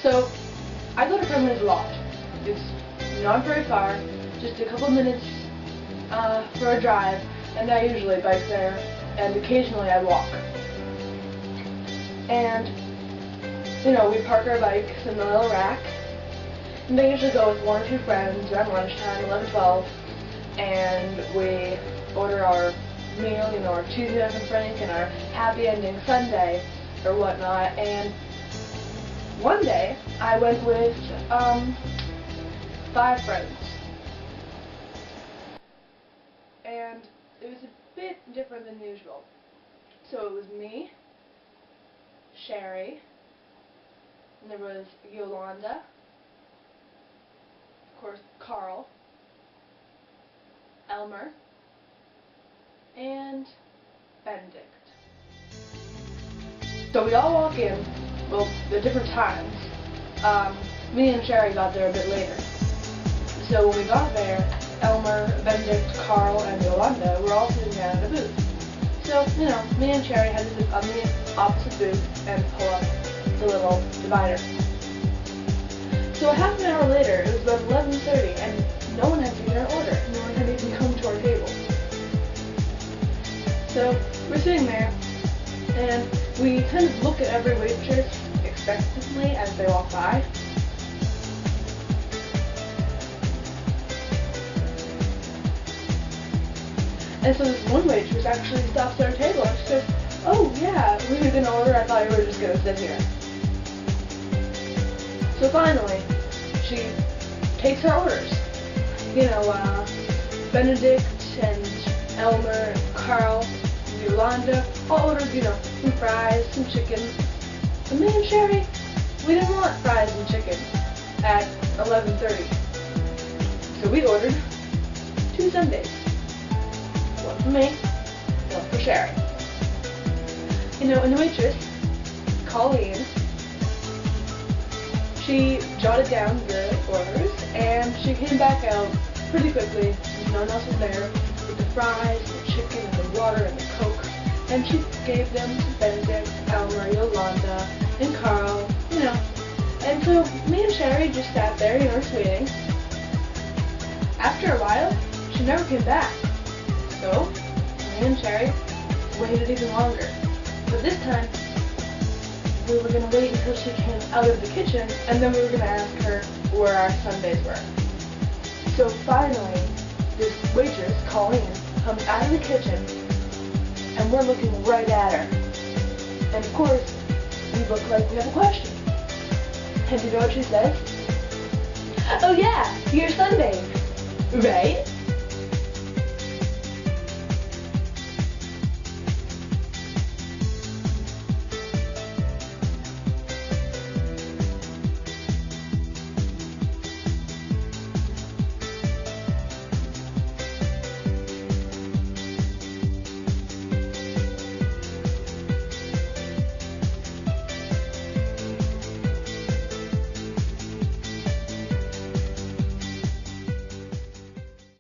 So I go to Colleen a lot. It's not very far, just a couple minutes for a drive, and I usually bike there, and occasionally I walk. And, you know, we park our bikes in the little rack, and I usually go with one or two friends around lunchtime, 11, 12, and we order our meal, you know, our Tuesday night and Frank and our happy ending Sunday or whatnot. And one day I went with 5 friends, and it was a bit different than usual. So it was me, Sherry, and there was Yolanda, of course Carl, Elmer, and Benedict. So we all walk in, well, at different times. Me and Sherry got there a bit later. So when we got there, Elmer, Benedict, Carl, and Yolanda were all sitting down in a booth. So, you know, me and Sherry had to sit on the opposite booth and pull up the little divider. So a half an hour later, it was about 11:30, and no one had taken our order. No one had even come to our table. So we're sitting there, and we kind of look at every waitress expectantly as they walk by. And so this one waitress actually stops at our table and she says, "Oh yeah, we were gonna order, I thought you were just gonna sit here." So finally, she takes our orders. You know, Benedict and Elmer and Carl and Yolanda all ordered, you know, some fries, some chicken. But me and Sherry, we didn't want fries and chicken at 11:30. So we ordered 2 sundaes. One for me, one for Sherry. You know, and the waitress, Colleen, she jotted down the orders, and she came back out pretty quickly. No one else was there, with the fries, the chicken, and the water, and the Coke. And she gave them to Benedict, Elmer, Yolanda, and Carl, you know. And so me and Sherry just sat there, you know, just waiting. After a while, she never came back. So me and Sherry waited even longer. But this time, we were going to wait until she came out of the kitchen, and then we were going to ask her where our sundaes were. So finally, this waitress, Colleen, comes out of the kitchen, and we're looking right at her. And of course, we look like we have a question. And you know what she says? "Oh yeah, your sundaes, right?"